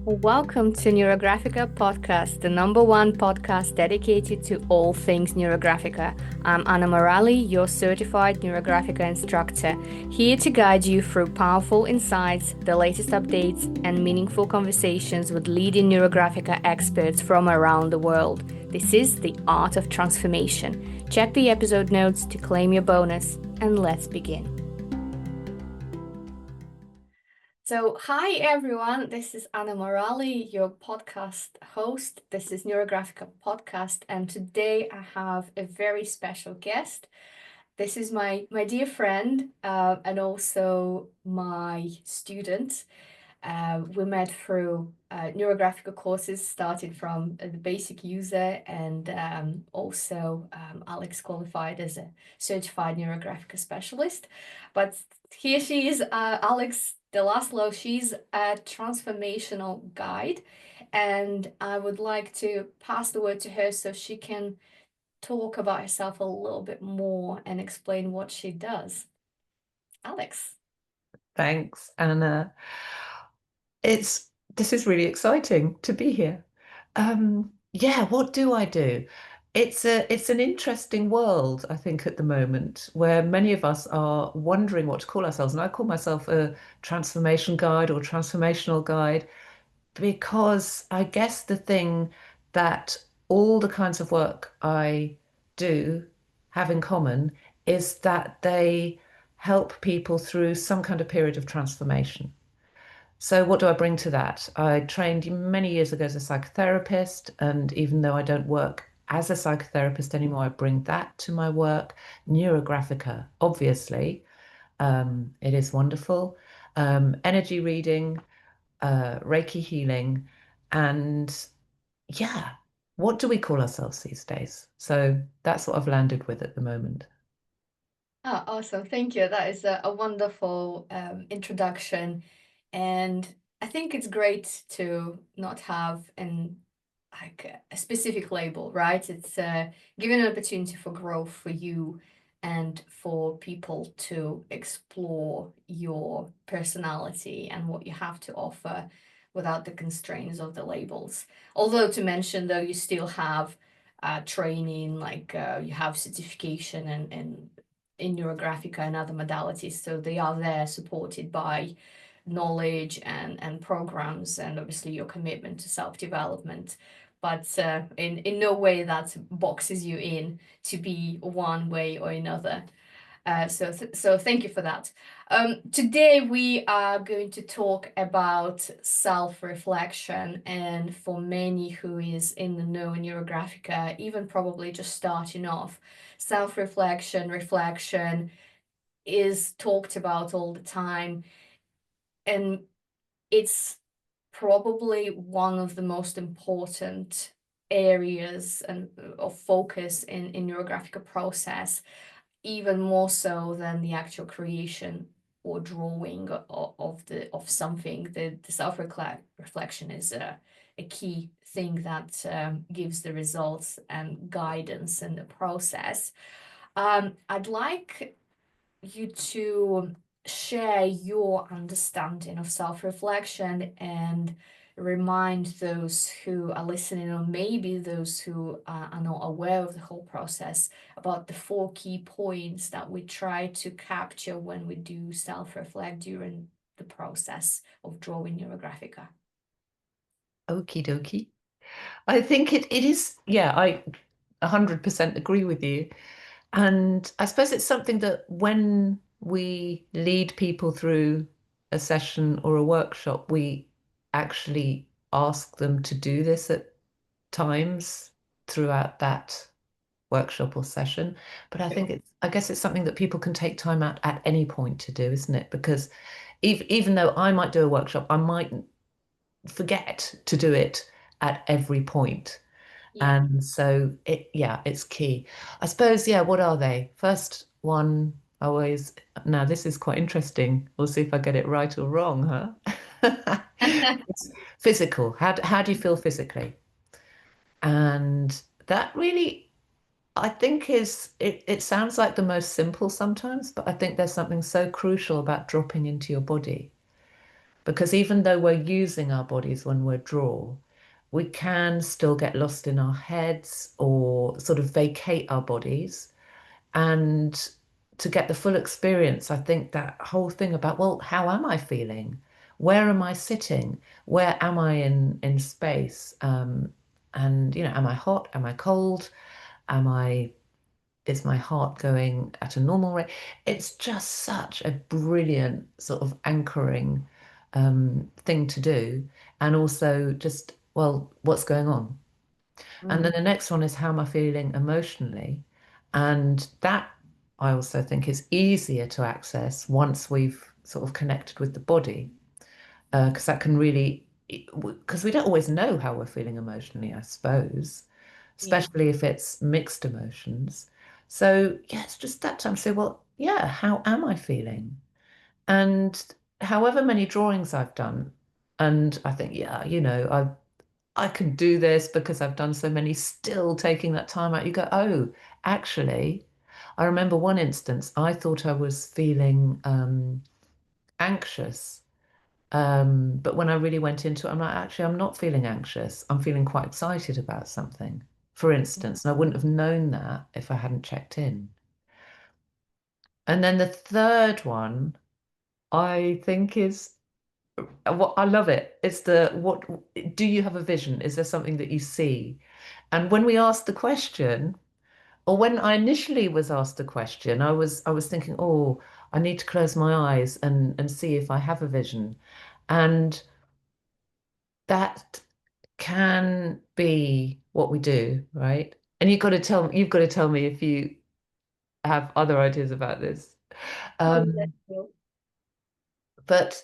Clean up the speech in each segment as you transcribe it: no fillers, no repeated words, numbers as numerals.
Welcome to Neurographica podcast, the number one podcast dedicated to all things Neurographica. I'm Anna Morrallee, your certified Neurographica instructor, here to guide you through powerful insights, the latest updates, and meaningful conversations with leading Neurographica experts from around the world. This is the art of transformation. Check the episode notes to claim your bonus, and let's begin. So, hi everyone, this is Anna Morrallee, your podcast host. This is Neurographica podcast, and today I have a very special guest. This is my dear friend and also my student. We met through Neurographica courses, started from the basic user, and also Alex qualified as a certified Neurographica specialist. But here she is, Alex De Laszlo. She's a transformational guide, and I would like to pass the word to her so she can talk about herself a little bit more and explain what she does. Alex. Thanks, Anna. This is really exciting to be here. Yeah, what do I do? It's an interesting world, I think, at the moment, where many of us are wondering what to call ourselves. And I call myself a transformation guide or transformational guide because I guess the thing that all the kinds of work I do have in common is that they help people through some kind of period of transformation. So, what do I bring to that? I trained many years ago as a psychotherapist, and even though I don't work as a psychotherapist anymore, I bring that to my work. Neurographica, obviously, it is wonderful. Energy reading, Reiki healing, and yeah, what do we call ourselves these days? So that's what I've landed with at the moment. Oh, awesome. Thank you. That is a wonderful introduction. And I think it's great to not have a specific label, right? It's giving an opportunity for growth for you and for people to explore your personality and what you have to offer without the constraints of the labels. Although to mention though, you still have training, like you have certification and in Neurographica and other modalities. So they are there supported by knowledge and programs and obviously your commitment to self-development. But in no way that boxes you in to be one way or another. So thank you for that. Today we are going to talk about self-reflection, and for many who is in the know in Neurographica, even probably just starting off, self-reflection, reflection is talked about all the time, and it's probably one of the most important areas and of focus in Neurographica process, even more so than the actual creation or drawing of something. The self reflection is a key thing that gives the results and guidance in the process. I'd like you to share your understanding of self-reflection and remind those who are listening, or maybe those who are not aware of the whole process, about the four key points that we try to capture when we do self-reflect during the process of drawing Neurographica. Okie dokie. I think it is, yeah, I 100% agree with you. And I suppose it's something that when we lead people through a session or a workshop, we actually ask them to do this at times throughout that workshop or session. But I guess it's something that people can take time out at any point to do, isn't it? Because even though I might do a workshop, I might forget to do it at every point. Yeah. And so yeah, it's key. I suppose, yeah, what are they? First one, always, now this is quite interesting. We'll see if I get it right or wrong, huh? It's physical. How do you feel physically? And that really, I think it sounds like the most simple sometimes, but I think there's something so crucial about dropping into your body Because even though we're using our bodies when we're draw, we can still get lost in our heads or sort of vacate our bodies. And to get the full experience, I think that whole thing about, well, how am I feeling? Where am I sitting? Where am I in space? And am I hot? Am I cold? Am I, is my heart going at a normal rate? It's just such a brilliant sort of anchoring thing to do. And also just, well, what's going on? And then Mm. the next one is how am I feeling emotionally? And that I also think is easier to access once we've sort of connected with the body, because that can really, because we don't always know how we're feeling emotionally, I suppose, Yeah. especially if it's mixed emotions. So, yeah, it's just that time to say, well, yeah, how am I feeling? And however many drawings I've done, and I think, yeah, I can do this because I've done so many, still taking that time out. You go, oh, actually, I remember one instance, I thought I was feeling anxious. But when I really went into it, I'm like, actually, I'm not feeling anxious. I'm feeling quite excited about something, for instance. And I wouldn't have known that if I hadn't checked in. And then the third one, I think is what I love it. It's the what do you have a vision? Is there something that you see? And when we asked the question, or when I initially was asked the question, I was thinking, oh, I need to close my eyes and see if I have a vision. And that can be what we do, right? And you've got to tell me if you have other ideas about this. Oh, that's Um, cool. but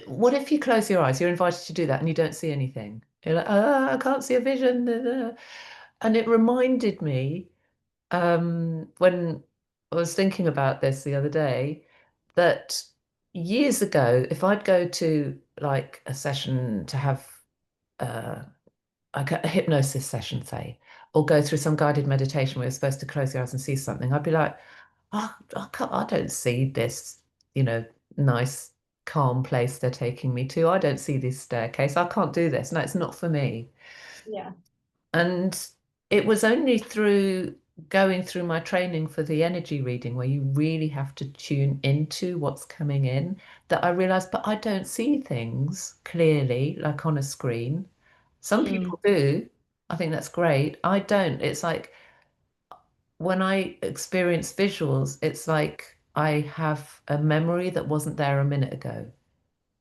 what if you close your eyes? You're invited to do that and you don't see anything. You're like, I can't see a vision. And it reminded me when I was thinking about this the other day, that years ago, if I'd go to like a session to have uh, like a hypnosis session, say, or go through some guided meditation where you're supposed to close your eyes and see something, I'd be like, oh, I don't see this, you know, nice, calm place they're taking me to. I don't see this staircase. I can't do this. No, it's not for me. Yeah. And it was only through going through my training for the energy reading, where you really have to tune into what's coming in, that I realized, but I don't see things clearly, like on a screen. Some Mm. people do. I think that's great. I don't. It's like when I experience visuals, it's like I have a memory that wasn't there a minute ago.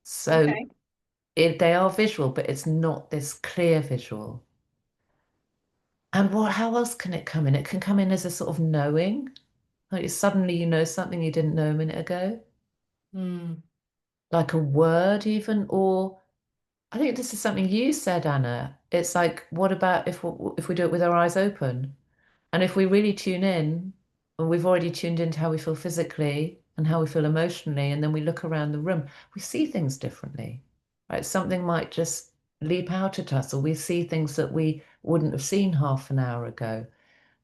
So Okay. they are visual, but it's not this clear visual. And how else can it come in? It can come in as a sort of knowing. Like suddenly you know something you didn't know a minute ago, Mm. like a word even, or I think this is something you said, Anna. It's like, what about if we do it with our eyes open? And if we really tune in, and we've already tuned into how we feel physically and how we feel emotionally, and then we look around the room, we see things differently, right? Something might just leap out at us, or we see things that we wouldn't have seen half an hour ago.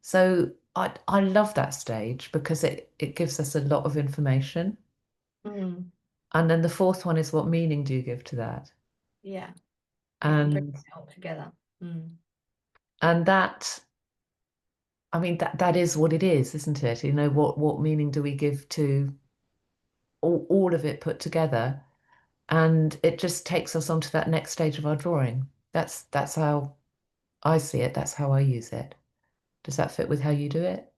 So I love that stage because it gives us a lot of information. Mm. And then the fourth one is what meaning do you give to that? Yeah. Yeah. Bring And it all together. Mm. and that I mean that is what it is, isn't it? You know, what meaning do we give to all of it put together? And it just takes us on to that next stage of our drawing. That's how I see it. That's how I use it. Does that fit with how you do it?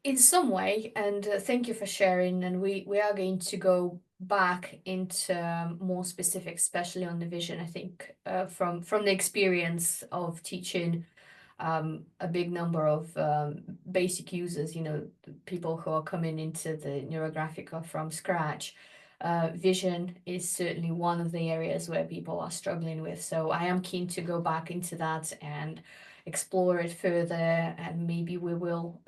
In some way, and thank you for sharing. And we are going to go back into more specific, especially on the vision. I think from the experience of teaching a big number of basic users, people who are coming into the Neurographica from scratch. Vision is certainly one of the areas where people are struggling with. So I am keen to go back into that and explore it further, and maybe we will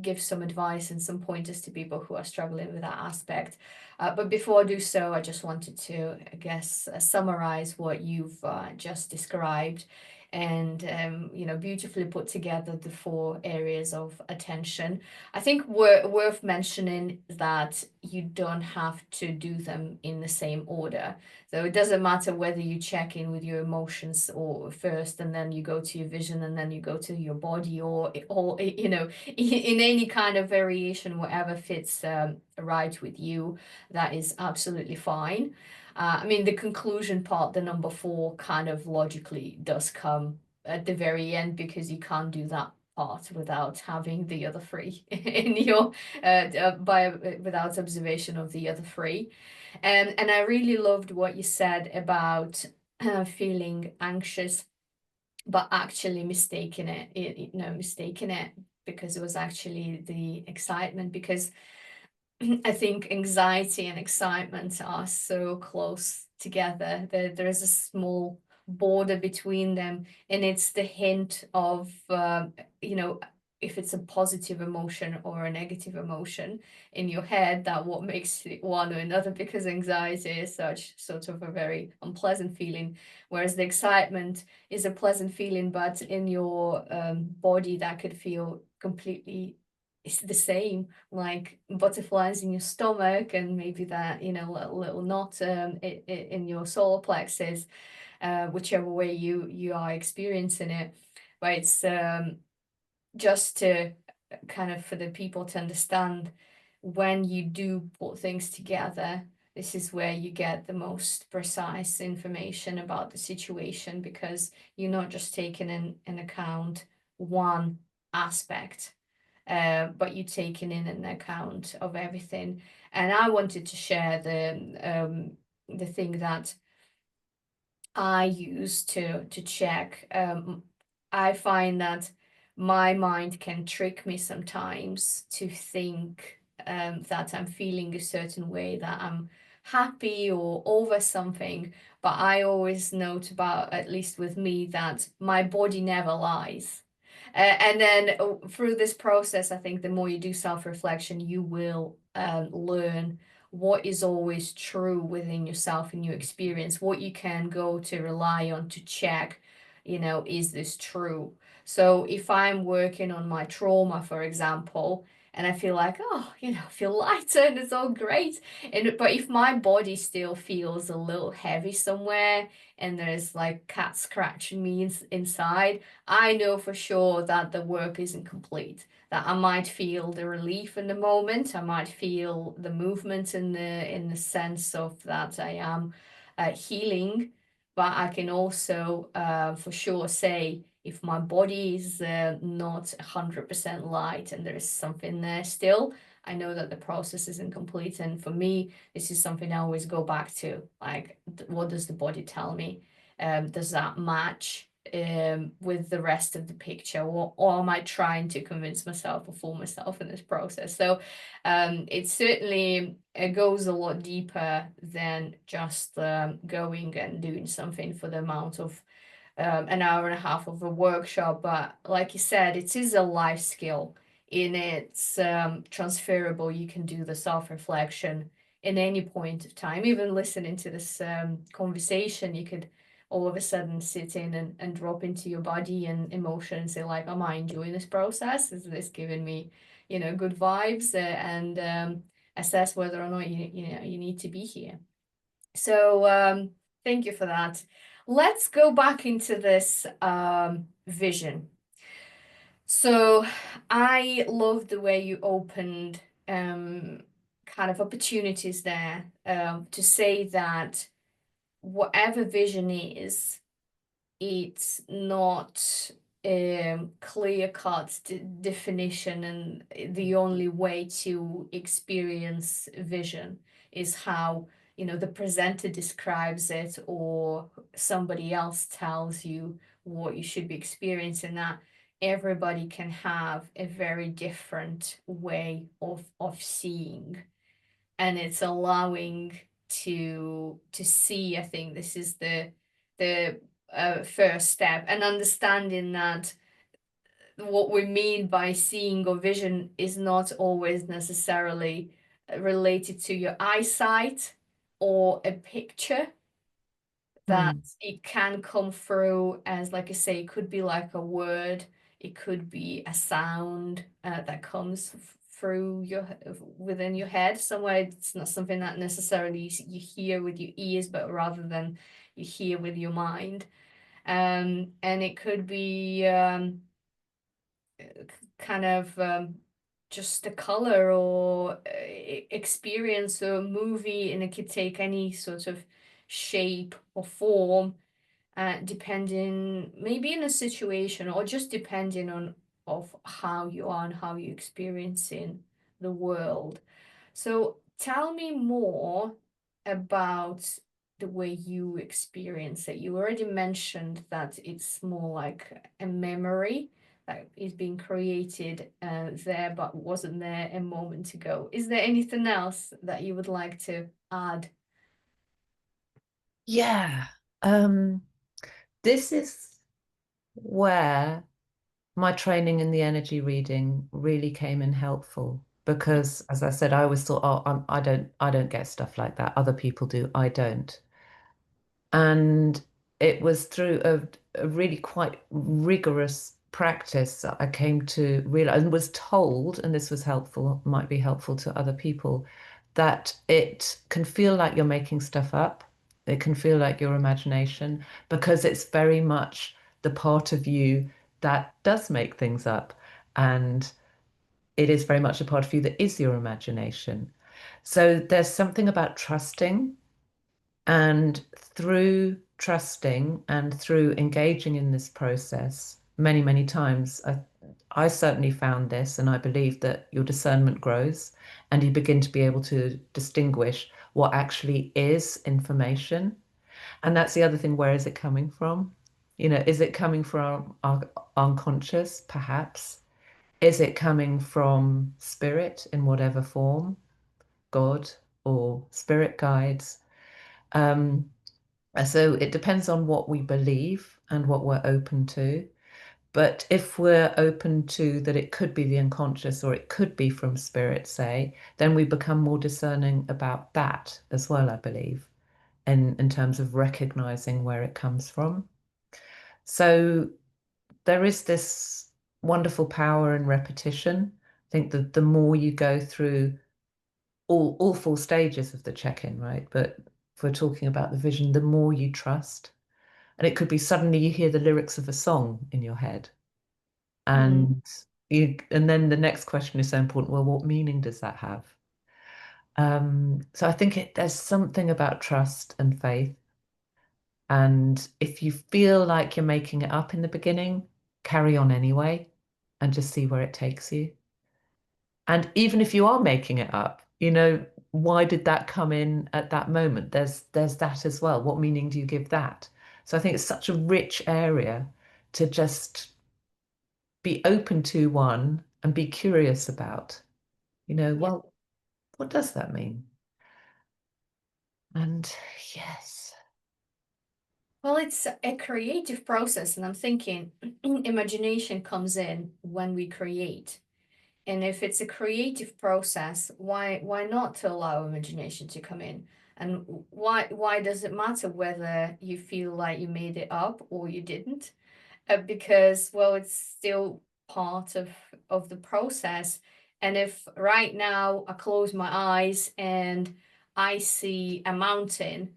give some advice and some pointers to people who are struggling with that aspect. But before I do so, I just wanted to, I guess, summarize what you've just described. and beautifully put together the four areas of attention. I think worth mentioning that you don't have to do them in the same order. So it doesn't matter whether you check in with your emotions or first, and then you go to your vision, and then you go to your body, or in any kind of variation, whatever fits right with you, that is absolutely fine. I mean, the conclusion part, the number four, kind of logically does come at the very end, because you can't do that part without having the other three in your without observation of the other three. And I really loved what you said about feeling anxious, but actually mistaking it because it was actually the excitement. Because I think anxiety and excitement are so close together. There is a small border between them, and it's the hint of, if it's a positive emotion or a negative emotion in your head, that what makes it one or another, because anxiety is such sort of a very unpleasant feeling, whereas the excitement is a pleasant feeling, but in your body that could feel completely, it's the same, like butterflies in your stomach, and maybe that, little knot in your solar plexus, whichever way you are experiencing it. But it's just to kind of for the people to understand, when you do put things together, this is where you get the most precise information about the situation, because you're not just taking in account one aspect, but you're taking in an account of everything. And I wanted to share the thing that I use to check. I find that my mind can trick me sometimes to think that I'm feeling a certain way, that I'm happy or over something. But I always note about, at least with me, that my body never lies. And then through this process, I think the more you do self-reflection, you will learn what is always true within yourself and your experience, what you can go to rely on to check, is this true? So if I'm working on my trauma, for example, and I feel like, oh, I feel lighter and it's all great. But if my body still feels a little heavy somewhere, and there's like cat scratching me inside, I know for sure that the work isn't complete. That I might feel the relief in the moment, I might feel the movement in the sense of that I am healing, but I can also for sure say, if my body is not 100% light and there is something there still, I know that the process isn't complete. And for me, this is something I always go back to. Like, what does the body tell me? Does that match with the rest of the picture, or am I trying to convince myself or fool myself in this process? So it certainly goes a lot deeper than just going and doing something for the amount of an hour and a half of a workshop. But like you said, it is a life skill. In it's transferable. You can do the self-reflection in any point of time. Even listening to this conversation, you could all of a sudden sit in and drop into your body and emotion and say, like, am I enjoying this process? Is this giving me, good vibes? And assess whether or not you need to be here. So thank you for that. Let's go back into this vision. So I love the way you opened kind of opportunities there, to say that whatever vision is, it's not clear cut definition, and the only way to experience vision is how, the presenter describes it, or somebody else tells you what you should be experiencing. That everybody can have a very different way of seeing, and it's allowing to see. I think this is the first step, and understanding that what we mean by seeing or vision is not always necessarily related to your eyesight or a picture. that Mm. it can come through as, like I say, it could be like a word, it could be a sound that comes through within your head somewhere. It's not something that necessarily you hear with your ears, but rather than you hear with your mind. And it could be kind of just a color or experience or movie, and it could take any sort of shape or form, depending maybe in a situation or just depending on of how you are and how you're experiencing the world. So tell me more about the way you experience it. You already mentioned that it's more like a memory that is being created there, but wasn't there a moment ago. Is there anything else that you would like to add? Yeah. This is where my training in the energy reading really came in helpful because, as I said, I always thought, oh, I don't get stuff like that. Other people do, I don't. And it was through a really quite rigorous practice that I came to realize and was told, and this was helpful, might be helpful to other people, that it can feel like you're making stuff up. It can feel like your imagination because it's very much the part of you that does make things up. And it is very much a part of you that is your imagination. So there's something about trusting and through trusting and through engaging in this process many, many times, I certainly found this, and I believe that your discernment grows and you begin to be able to distinguish what actually is information. And that's the other thing. Where is it coming from? You know, is it coming from our unconscious, perhaps? Is it coming from spirit in whatever form, God or spirit guides? Um, so it depends on what we believe and what we're open to. But if we're open to that it could be the unconscious or it could be from spirit, say, then we become more discerning about that as well, I believe, in terms of recognizing where it comes from. So there is this wonderful power in repetition. I think that the more you go through all four stages of the check-in, right? But if we're talking about the vision, the more you trust, and it could be suddenly you hear the lyrics of a song in your head, Mm, and and then the next question is so important. Well, what meaning does that have? So I think there's something about trust and faith. And if you feel like you're making it up in the beginning, carry on anyway and just see where it takes you. And even if you are making it up, why did that come in at that moment? There's that as well. What meaning do you give that? So I think it's such a rich area to just be open to one and be curious about, yeah. well, what does that mean? And yes. Well, it's a creative process, and I'm thinking imagination comes in when we create. And if it's a creative process, why not to allow imagination to come in? And why does it matter whether you feel like you made it up or you didn't? Because well, it's still part of the process. And if right now I close my eyes and I see a mountain,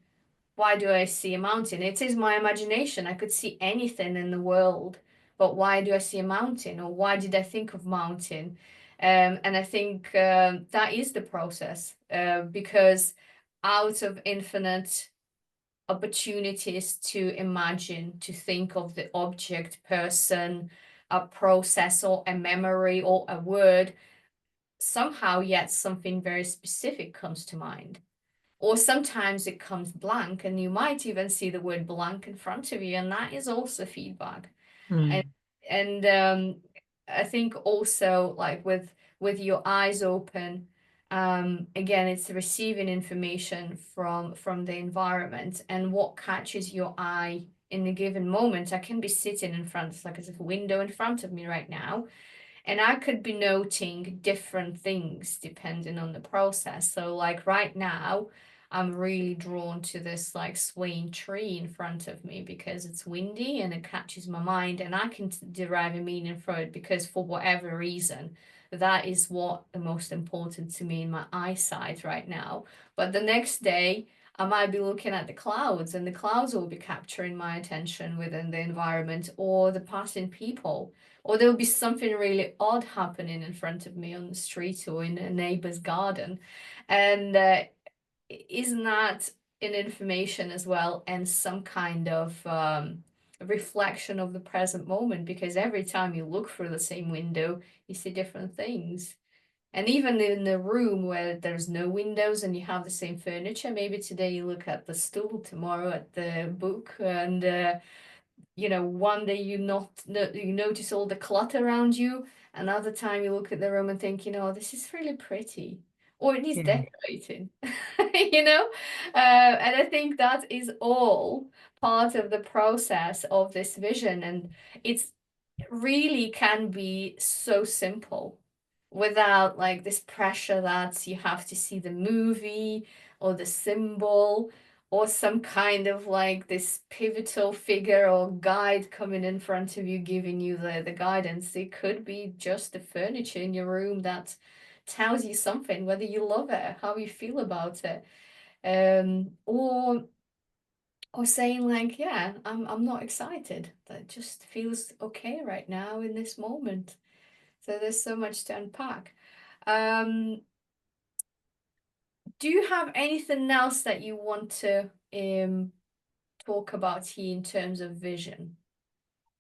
why do I see a mountain? It is my imagination. I could see anything in the world, but why do I see a mountain? Or why did I think of mountain? And I think that is the process, because out of infinite opportunities to imagine, to think of the object, person, a process, or a memory, or a word, somehow yet something very specific comes to mind. Or sometimes it comes blank, and you might even see the word blank in front of you, and that is also feedback. And Mm, and I think also like with your eyes open, again, it's receiving information from the environment and what catches your eye in a given moment. I can be sitting in front, it's like as if a window in front of me right now, and I could be noting different things depending on the process. So like right now, I'm really drawn to this like swaying tree in front of me because it's windy and it catches my mind, and I can derive a meaning from it because for whatever reason, that is what the most important to me in my eyesight right now. But the next day, I might be looking at the clouds, and the clouds will be capturing my attention within the environment or the passing people. Or there'll be something really odd happening in front of me on the street or in a neighbor's garden. And isn't that an information as well and some kind of reflection of the present moment? Because every time you look through the same window, you see different things. And even in a room where there's no windows and you have the same furniture, maybe today you look at the stool, tomorrow at the book, and one day you notice all the clutter around you, another time you look at the room and think, this is really pretty, or it needs Yeah. decorating, and I think that is all part of the process of this vision, and it's really can be so simple without like this pressure that you have to see the movie or the symbol or some kind of like this pivotal figure or guide coming in front of you giving you the guidance. It could be just the furniture in your room that tells you something, whether you love it, how you feel about it. Or saying like, yeah, I'm not excited. That just feels okay right now in this moment. So there's so much to unpack. Um, do you have anything else that you want to talk about here in terms of vision?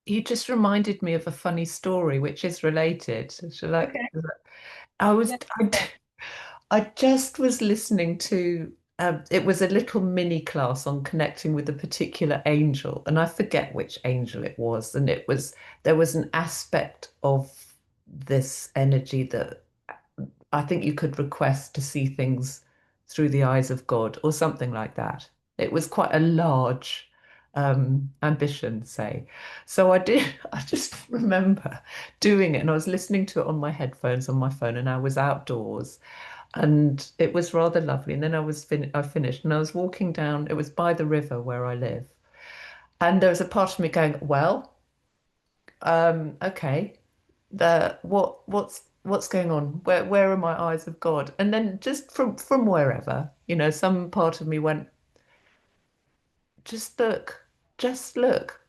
You just reminded me of a funny story, which is related. Shall I? Okay. I was, Yeah. I just was listening to, it was a little mini class on connecting with a particular angel, and I forget which angel it was. And there was an aspect of this energy that I think you could request to see things through the eyes of God or something like that. It was quite a large ambition, say. So I did, I just remember doing it, and I was listening to it on my headphones on my phone, and I was outdoors, and it was rather lovely. And then I finished, and I was walking down, it was by the river where I live. And there was a part of me going, well, okay, what's going on? Where are my eyes of God? And then just from wherever, some part of me went, just look, just look.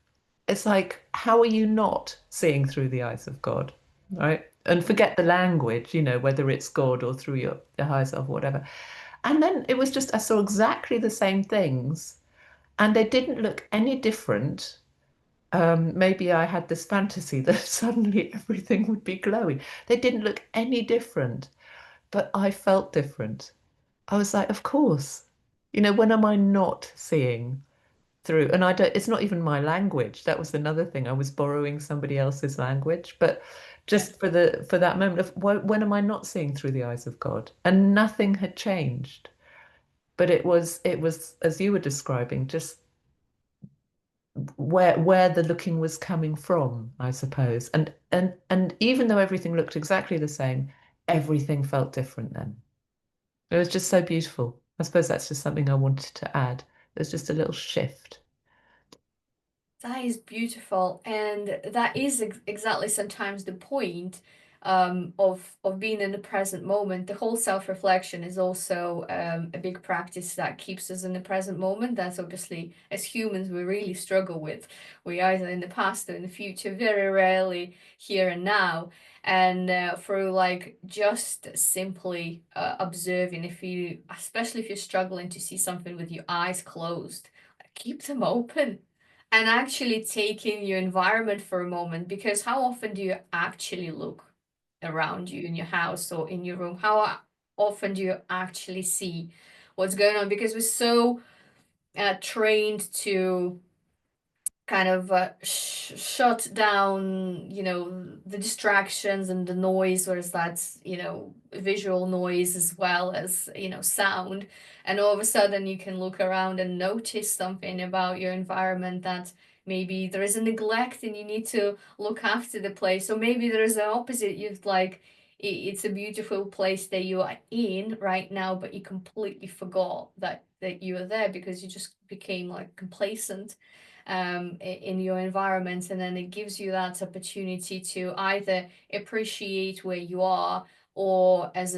It's like, how are you not seeing through the eyes of God? Right? And forget the language, whether it's God or through your higher self or whatever. And then it was just, I saw exactly the same things, and they didn't look any different. Maybe I had this fantasy that suddenly everything would be glowing. They didn't look any different, but I felt different. I was like, of course. When am I not seeing through? And I don't, it's not even my language. That was another thing. I was borrowing somebody else's language, but Yeah. just for that moment of when am I not seeing through the eyes of God? And nothing had changed. But it was as you were describing, just where the looking was coming from, I suppose. And even though everything looked exactly the same, everything felt different then. It was just so beautiful. I suppose that's just something I wanted to add. There's just a little shift. That is beautiful, and that is exactly sometimes the point of being in the present moment. The whole self-reflection is also a big practice that keeps us in the present moment. That's obviously, as humans, we really struggle with. We either in the past or in the future, very rarely here and now. And through like just simply observing, especially if you're struggling to see something with your eyes closed, keep them open and actually take in your environment for a moment, because how often do you actually look around you in your house or in your room? How often do you actually see what's going on? Because we're so trained to kind of shut down, the distractions and the noise, whereas that's, visual noise as well as, sound. And all of a sudden you can look around and notice something about your environment that maybe there is a neglect and you need to look after the place. Or maybe there's the opposite. You've like, it's a beautiful place that you are in right now, but you completely forgot that that you were there because you just became like complacent in your environment, and then it gives you that opportunity to either appreciate where you are, or as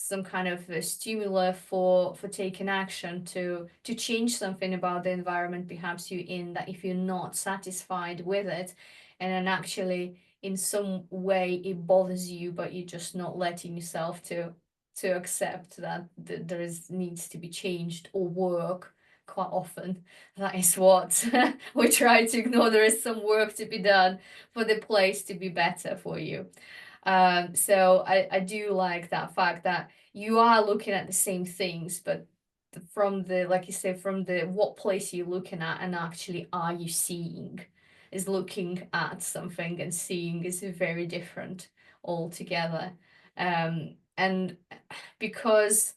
some kind of a stimuli for taking action to change something about the environment perhaps you're in, that if you're not satisfied with it, and then actually in some way it bothers you, but you're just not letting yourself to accept that there is needs to be changed or work. Quite often that is what we try to ignore. There is some work to be done for the place to be better for you. So I do like that fact that you are looking at the same things, but from the, like you say, from the what place you're looking at and actually are you seeing, is looking at something and seeing is very different altogether. And because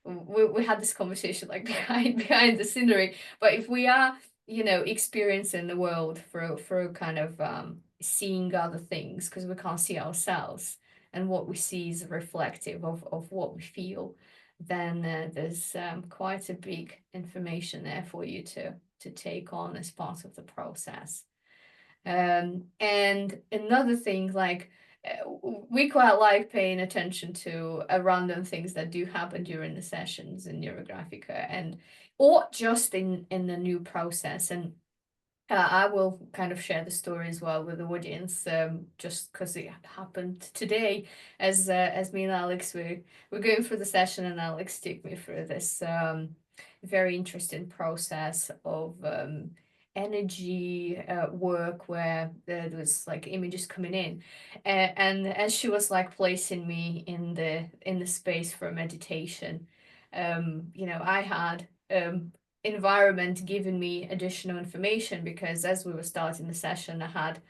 we had this conversation like behind the scenery, but if we are, experiencing the world through kind of seeing other things, because we can't see ourselves, and what we see is reflective of what we feel, then there's quite a big information there for you to take on as part of the process. And another thing, like we quite like paying attention to random things that do happen during the sessions in Neurographica, and or just in the new process. And I will kind of share the story as well with the audience, just because it happened today, as me and Alex we're going through the session, and Alex took me through this very interesting process of energy work, where there was like images coming in, and as she was like placing me in the space for meditation, I had environment giving me additional information, because as we were starting the session, I had,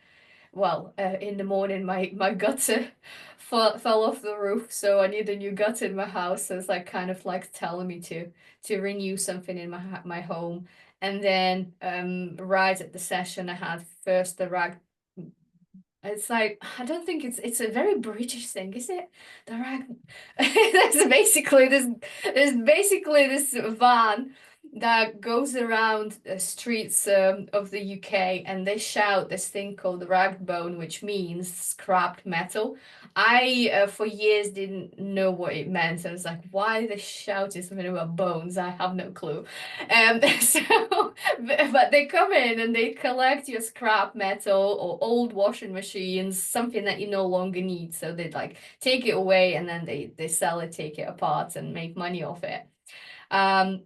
well, in the morning, my gutter fell off the roof, so I need a new gutter in my house. So it's like kind of like telling me to renew something in my home. And then right at the session, I had first the rag. It's like, I don't think it's a very British thing, is it? The rag. There's basically this van that goes around the streets of the UK, and they shout this thing called the ragbone, which means scrapped metal. I for years didn't know what it meant. I was like, why are they shouting something about bones? I have no clue. So but they come in and they collect your scrap metal or old washing machines, something that you no longer need. So they like take it away, and then they sell it, take it apart, and make money off it. Um,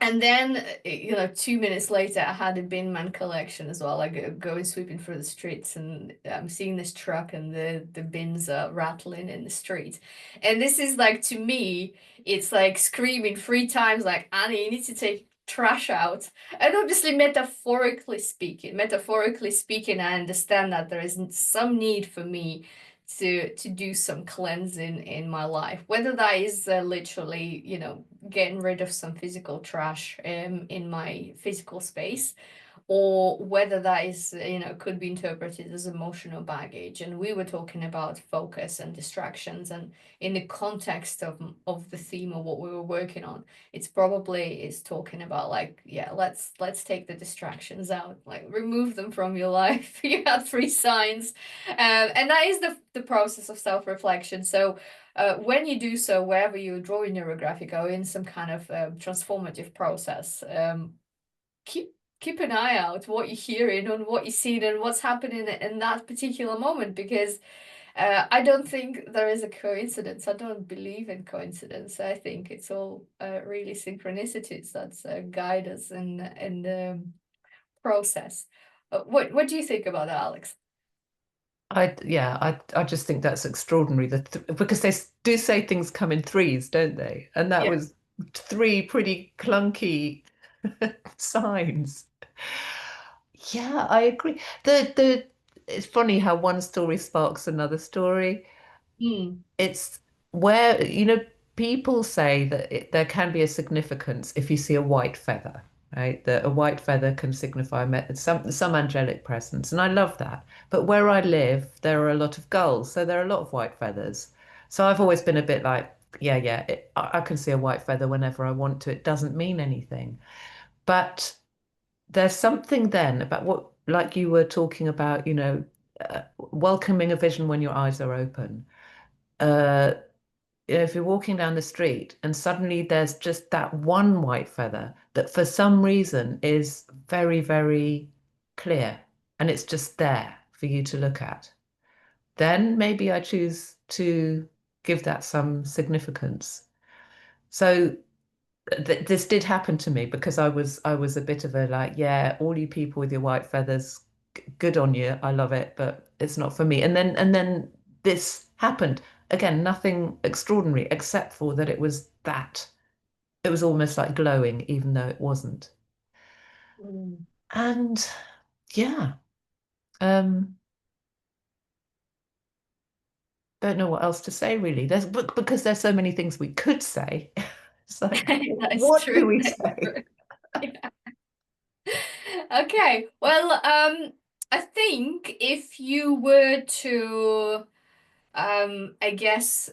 and then, 2 minutes later, I had a bin man collection as well. I going sweeping through the streets, and I'm seeing this truck, and the bins are rattling in the street. And this is like, to me, it's like screaming 3 times, like, Annie, you need to take trash out. And obviously, metaphorically speaking, I understand that there is some need for me to do some cleansing in my life, whether that is literally, getting rid of some physical trash in my physical space, or whether that is, could be interpreted as emotional baggage. And we were talking about focus and distractions, and in the context of the theme of what we were working on, it's probably is talking about like, yeah, let's take the distractions out, like remove them from your life. You have 3 signs, and that is the process of self-reflection. So when you do so, wherever you draw in Neurographic or in some kind of transformative process, keep an eye out what you're hearing and what you're seeing and what's happening in that particular moment, because I don't think there is a coincidence. I don't believe in coincidence. I think it's all really synchronicities that guide us in the process. What do you think about that, Alex? I just think that's extraordinary because they do say things come in threes, don't they? And that Yeah. was three pretty clunky signs. Yeah, I agree. The It's funny how one story sparks another story. Mm. It's where, people say that there can be a significance if you see a white feather, right? That a white feather can signify some angelic presence, and I love that. But where I live, there are a lot of gulls, so there are a lot of white feathers. So I've always been a bit like, yeah, yeah, I can see a white feather whenever I want to. It doesn't mean anything. But there's something then about what, like you were talking about, welcoming a vision when your eyes are open. Uh, if you're walking down the street and suddenly there's just that one white feather that for some reason is very, very clear and it's just there for you to look at, then maybe I choose to give that some significance. So th this did happen to me because I was a bit of a like, yeah, all you people with your white feathers, good on you. I love it, but it's not for me. And then this happened. Again, nothing extraordinary except for that it was that. It was almost like glowing, even though it wasn't. Mm. And yeah, um, don't know what else to say really. Because there's so many things we could say. It's like, That is what true. do we That is say? true. Yeah. Okay. Well, I think if you were to, I guess,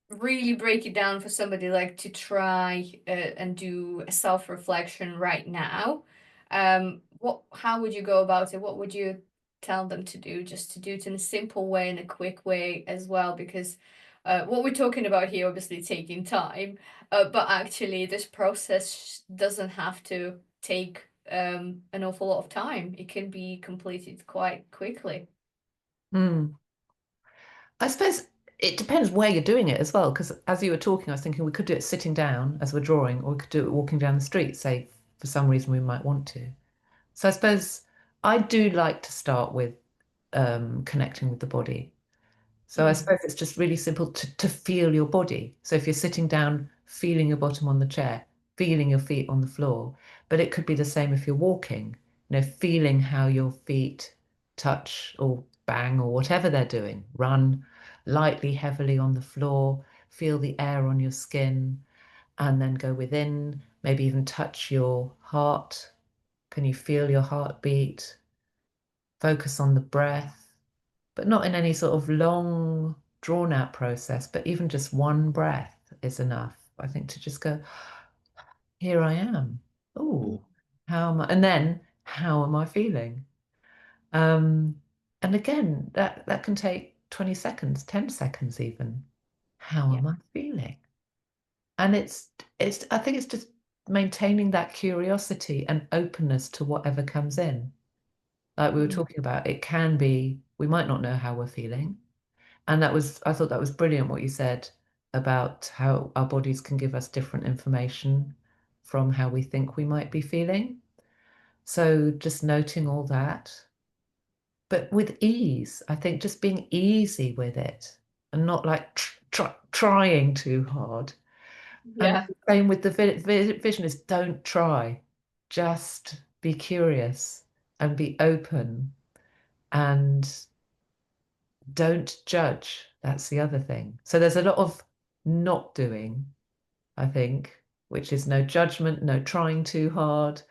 really break it down for somebody like to try and do a self-reflection right now, how would you go about it? What would you tell them to do? Just to do it in a simple way and a quick way as well, because what we're talking about here, obviously taking time, but actually this process doesn't have to take an awful lot of time. It can be completed quite quickly. Hmm. I suppose it depends where you're doing it as well, because as you were talking, I was thinking we could do it sitting down as we're drawing, or we could do it walking down the street, say for some reason we might want to. So I suppose I do like to start with connecting with the body. So I Mm. suppose it's just really simple to feel your body. So if you're sitting down, feeling your bottom on the chair, feeling your feet on the floor, but it could be the same if you're walking, feeling how your feet touch or bang or whatever they're doing. Run lightly, heavily on the floor, feel the air on your skin, and then go within, maybe even touch your heart. Can you feel your heartbeat? Focus on the breath, but not in any sort of long, drawn out process, but even just one breath is enough, I think, to just go, here I am. Mm. Oh, how am I? And then, how am I feeling? Um, and again, that can take 20 seconds, 10 seconds even. How Yeah. am I feeling? And I think it's just maintaining that curiosity and openness to whatever comes in. Like we were Mm. talking about, it can be, we might not know how we're feeling. And I thought that was brilliant what you said about how our bodies can give us different information from how we think we might be feeling. So just noting all that, but with ease, I think just being easy with it and not like trying too hard. And Yeah. the same with the vision is don't try, just be curious and be open and don't judge. That's the other thing. So there's a lot of not doing, I think, which is no judgment, no trying too hard,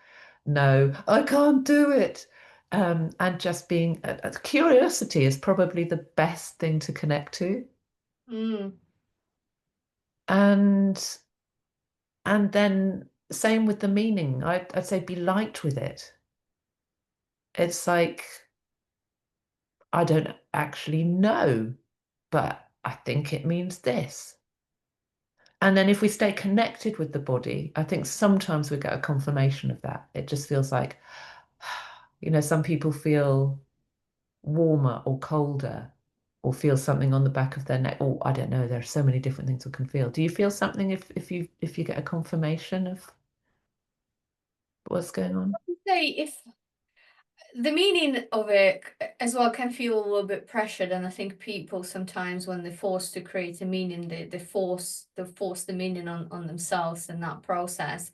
no, I can't do it. And just being curiosity is probably the best thing to connect to. Mm. And then same with the meaning. I'd say be light with it. It's like I don't actually know, but I think it means this. And then if we stay connected with the body, I think sometimes we get a confirmation of that. It just feels like, some people feel warmer or colder or feel something on the back of their neck. Or I don't know, there are so many different things we can feel. Do you feel something if you get a confirmation of what's going on? Say if the meaning of it as well can feel a little bit pressured, and I think people sometimes when they're forced to create a meaning, they force the meaning on themselves in that process.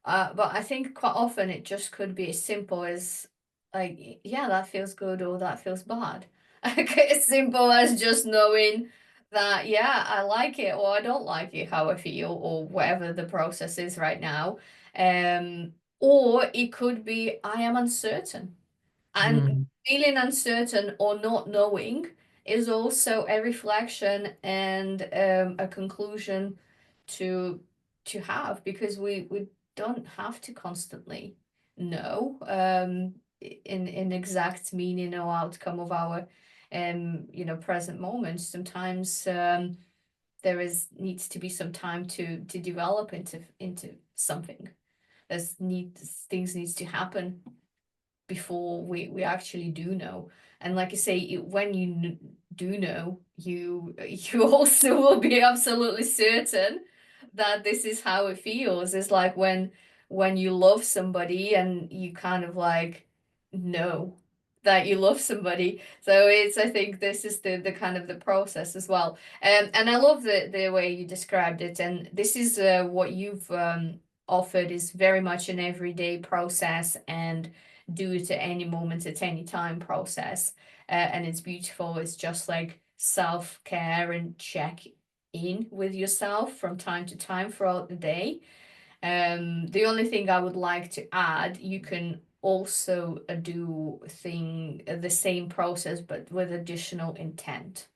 But I think quite often it just could be as simple as like, yeah, that feels good or that feels bad. Like, as simple as just knowing that, yeah, I like it or I don't like it, how I feel, or whatever the process is right now. Or it could be I am uncertain. And Mm, feeling uncertain or not knowing is also a reflection and a conclusion to have, because we don't have to constantly know in exact meaning or outcome of our present moment. Sometimes there is needs to be some time to develop into something. Things needs to happen before we actually do know. And like I say, when you do know, you also will be absolutely certain that this is how it feels. It's like when you love somebody and you kind of like know that you love somebody. So it's, I think this is the kind of the process as well. And I love the way you described it. And this is what you've offered is very much an everyday process, and do it at any moment, at any time process. And it's beautiful. It's just like self-care and check in with yourself from time to time throughout the day. The only thing I would like to add, you can also do the same process, but with additional intent,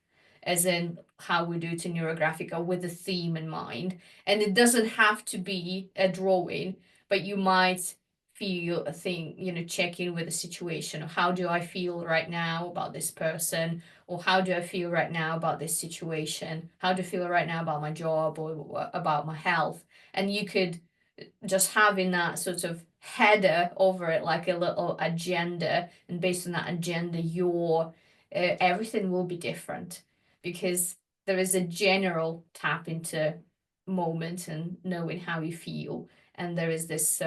as in how we do it in Neurographica, with a theme in mind. And it doesn't have to be a drawing, but you might feel a thing, check in with a situation, or how do I feel right now about this person, or how do I feel right now about this situation? How do I feel right now about my job or about my health? And you could just having that sort of header over it, like a little agenda, and based on that agenda, your everything will be different, because there is a general tap into moment and knowing how you feel, and there is this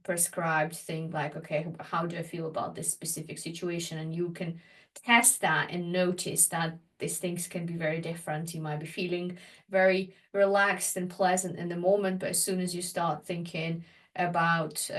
prescribed thing like, okay, how do I feel about this specific situation? And you can test that and notice that these things can be very different. You might be feeling very relaxed and pleasant in the moment, but as soon as you start thinking about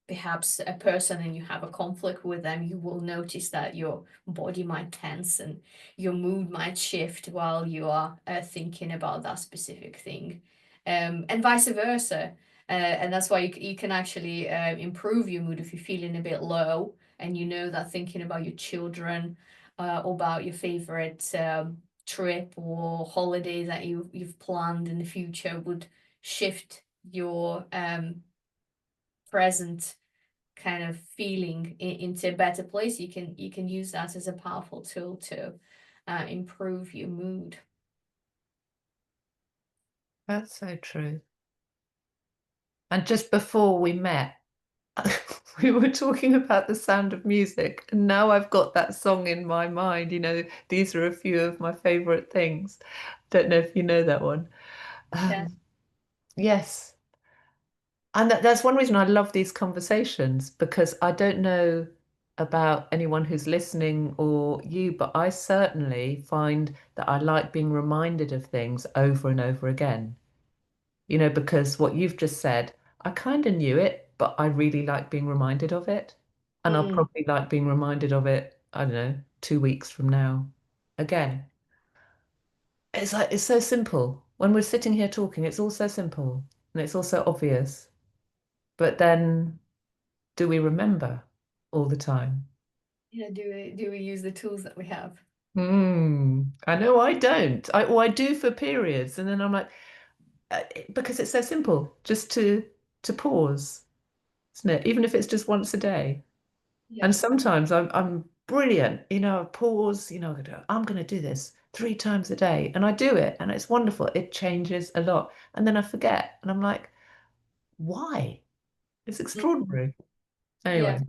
perhaps a person and you have a conflict with them, you will notice that your body might tense and your mood might shift while you are thinking about that specific thing, and vice versa. And that's why you can actually improve your mood if you're feeling a bit low, and you know that thinking about your children or about your favorite trip or holiday that you've planned in the future would shift your present kind of feeling into a better place. You can use that as a powerful tool to improve your mood. That's so true. And just before we met, we were talking about the sound of music, and now I've got that song in my mind. These are a few of my favorite things. Don't know if you know that one. Yeah. Yes. And that's one reason I love these conversations, because I don't know about anyone who's listening or you, but I certainly find that I like being reminded of things over and over again. Because what you've just said, I kind of knew it, but I really like being reminded of it. And I'll Mm. probably like being reminded of it, I don't know, 2 weeks from now again. It's like, it's so simple. When we're sitting here talking, it's all so simple and it's all so obvious. But then do we remember all the time? Yeah, do we use the tools that we have? I know I don't. I do for periods, and then I'm like, because it's so simple, just to pause, isn't it? Even if it's just once a day. And Yeah. sometimes I'm brilliant, I pause, I'm gonna do this 3 times a day, and I do it, and it's wonderful. It changes a lot, and then I forget, and I'm like, why? It's Mm. extraordinary. Yeah. Anyway,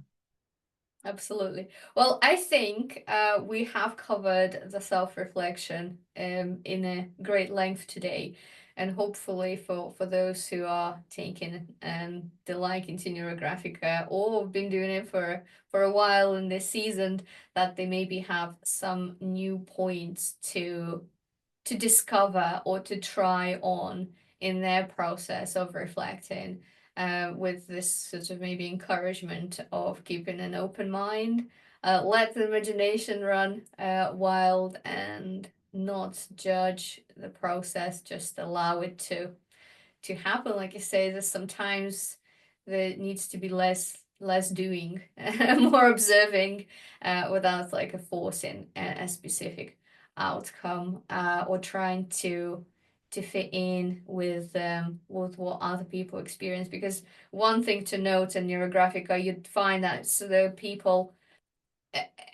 Absolutely. Well, I think we have covered the self-reflection in a great length today, and hopefully for those who are taking the liking to Neurographica or have been doing it for a while in this season, that they maybe have some new points to discover or to try on in their process of reflecting, with this sort of maybe encouragement of keeping an open mind, let the imagination run wild, and not judge the process, just allow it to happen. Like you say, there's sometimes there needs to be less less doing, more observing, without like a forcing a specific outcome, or trying to fit in with what other people experience. Because one thing to note in Neurographica, you'd find that so the people,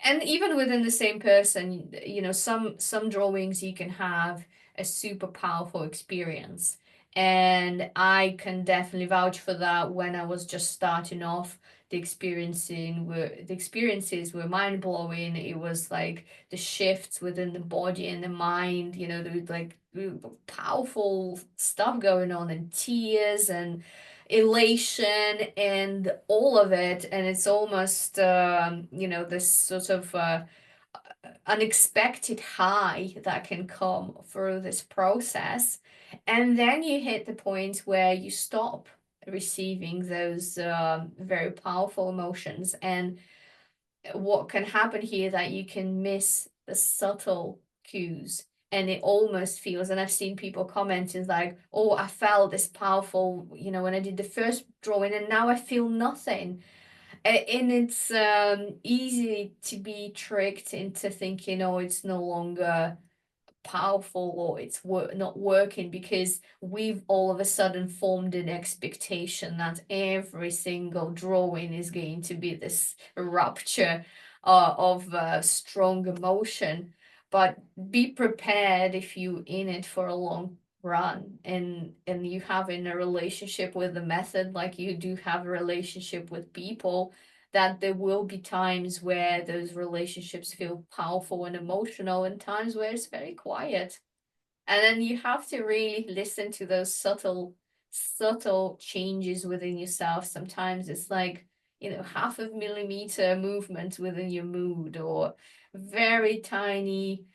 and even within the same person, you know, some drawings you can have a super powerful experience. And I can definitely vouch for that. When I was just starting off, the experiences were mind blowing. It was like the shifts within the body and the mind, you know, there was like powerful stuff going on, and tears and elation and all of it. And it's almost you know, this sort of unexpected high that can come through this process. And then you hit the point where you stop receiving those very powerful emotions. And what can happen here, that you can miss the subtle cues. And it almost feels, and I've seen people commenting like, oh, I felt this powerful, you know, when I did the first drawing, and now I feel nothing. And it's easy to be tricked into thinking, oh, it's no longer powerful, or it's not working, because we've all of a sudden formed an expectation that every single drawing is going to be this rupture of strong emotion. But be prepared, if you in it for a long run, and you have in a relationship with the method, like you do have a relationship with people, that there will be times where those relationships feel powerful and emotional, and times where it's very quiet. And then you have to really listen to those subtle changes within yourself. Sometimes it's like, you know, half a millimeter movement within your mood, or very tiny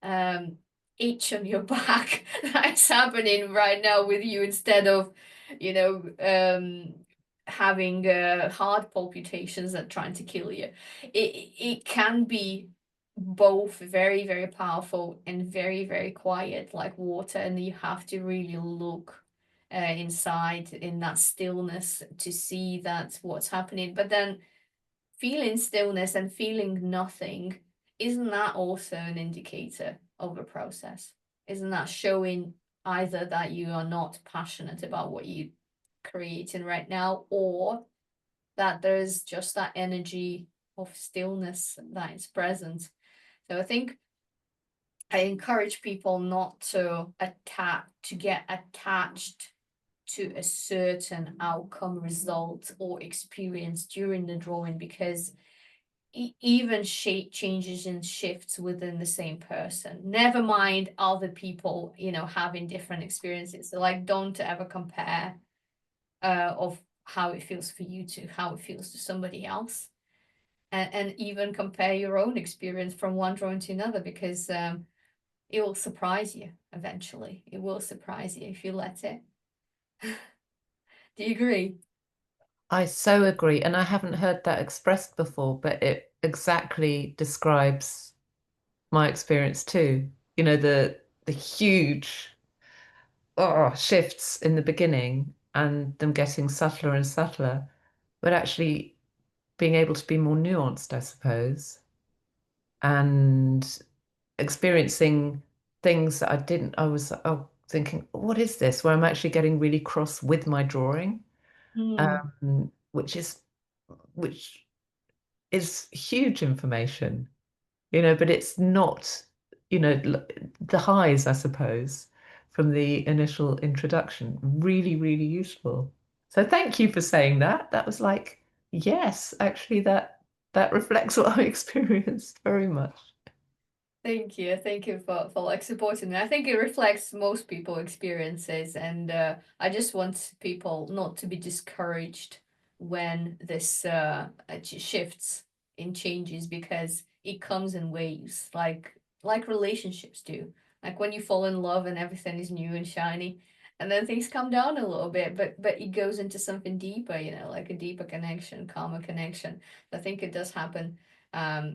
um itch on your back that's happening right now with you, instead of, you know, having heart palpitations that trying to kill you. It can be both very, very powerful and very, very quiet, like water. And you have to really look inside in that stillness to see that what's happening. But then feeling stillness and feeling nothing, isn't that also an indicator of a process? Isn't that showing either that you are not passionate about what you're creating right now, or that there's just that energy of stillness that is present? So I think I encourage people not to get attached to a certain outcome, result, or experience during the drawing, because even shape changes and shifts within the same person. Never mind other people, you know, having different experiences. So like, don't ever compare of how it feels for you to how it feels to somebody else. And even compare your own experience from one drawing to another, because it will surprise you eventually. It will surprise you if you let it. Do you agree? I so agree. And I haven't heard that expressed before, but it exactly describes my experience too. You know, the huge shifts in the beginning and them getting subtler and subtler, but actually being able to be more nuanced, I suppose, and experiencing things that I didn't, I was thinking, what is this? Where I'm actually getting really cross with my drawing, Hmm. which is huge information, you know, but it's not, you know, the highs, I suppose, from the initial introduction, really, really useful. So thank you for saying that. That was like, yes, actually that reflects what I experienced very much. Thank you. Thank you for like supporting me. I think it reflects most people experiences, and I just want people not to be discouraged when this shifts in changes, because it comes in waves, like relationships do. Like when you fall in love and everything is new and shiny, and then things come down a little bit, but it goes into something deeper, you know, like a deeper connection, calmer connection. I think it does happen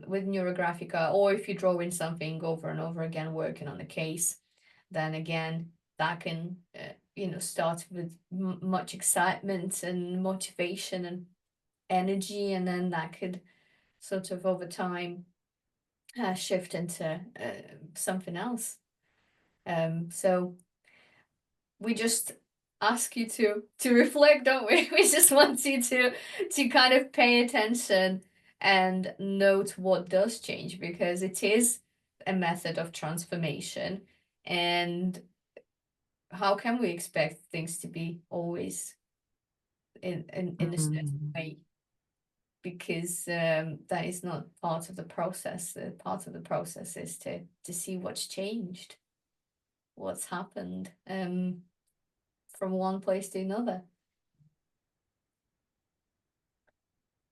with Neurographica, or if you draw in something over and over again, working on a case, then again, that can, you know, start with much excitement and motivation, and energy, and then that could sort of over time shift into something else. So we just ask you to reflect, don't we? We just want you to kind of pay attention and note what does change, because it is a method of transformation. And how can we expect things to be always in a certain Mm. way? Because that is not part of the process. Part of the process is to see what's changed, what's happened from one place to another.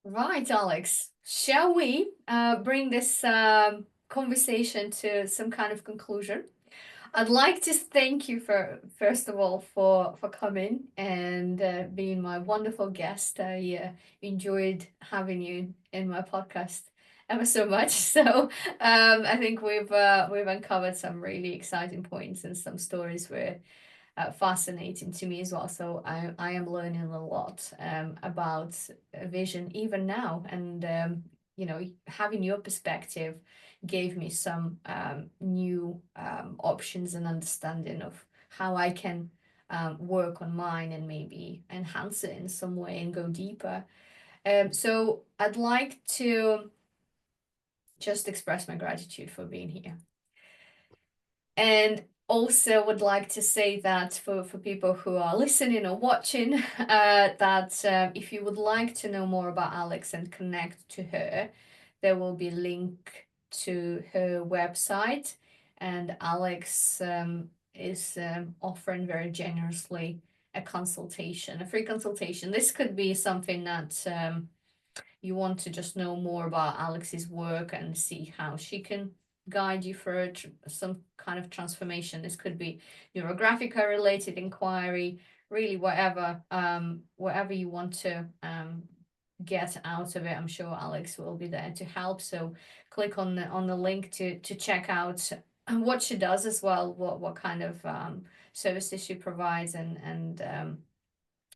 Right, Alex. Shall we bring this conversation to some kind of conclusion? I'd like to thank you for, first of all, for coming and being my wonderful guest. I enjoyed having you in my podcast ever so much. So I think we've uncovered some really exciting points and some stories where fascinating to me as well. So I am learning a lot about vision even now, and having your perspective gave me some new options and understanding of how I can work on mine and maybe enhance it in some way and go deeper. So I'd like to just express my gratitude for being here. And also would like to say that for people who are listening or watching, that if you would like to know more about Alex and connect to her, there will be a link to her website. And Alex is offering very generously a consultation, a free consultation. This could be something that you want to just know more about Alex's work and see how she can guide you for some kind of transformation. This could be Neurographica related inquiry, really whatever you want to get out of it. I'm sure Alex will be there to help. So click on the link to check out what she does as well, what kind of services she provides, and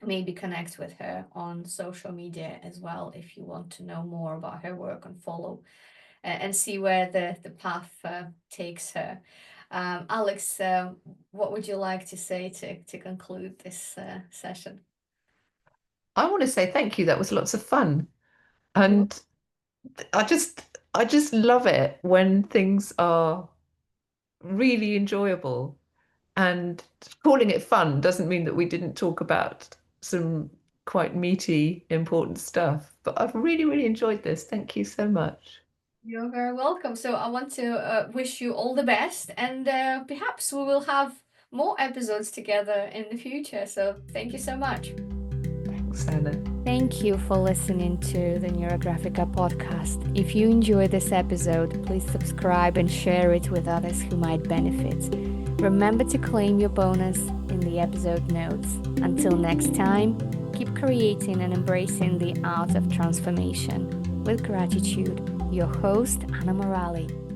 maybe connect with her on social media as well if you want to know more about her work and follow and see where the path takes her. Alex, what would you like to say to conclude this session? I want to say thank you. That was lots of fun. You And I just love it when things are really enjoyable. And calling it fun doesn't mean that we didn't talk about some quite meaty, important stuff. But I've really, really enjoyed this. Thank you so much. You're very welcome. So I want to wish you all the best, and perhaps we will have more episodes together in the future. So thank you so much. Thanks, Anna. Thank you for listening to the Neurographica podcast. If you enjoyed this episode, please subscribe and share it with others who might benefit. Remember to claim your bonus in the episode notes. Until next time, keep creating and embracing the art of transformation. With gratitude, your host, Anna Morrallee.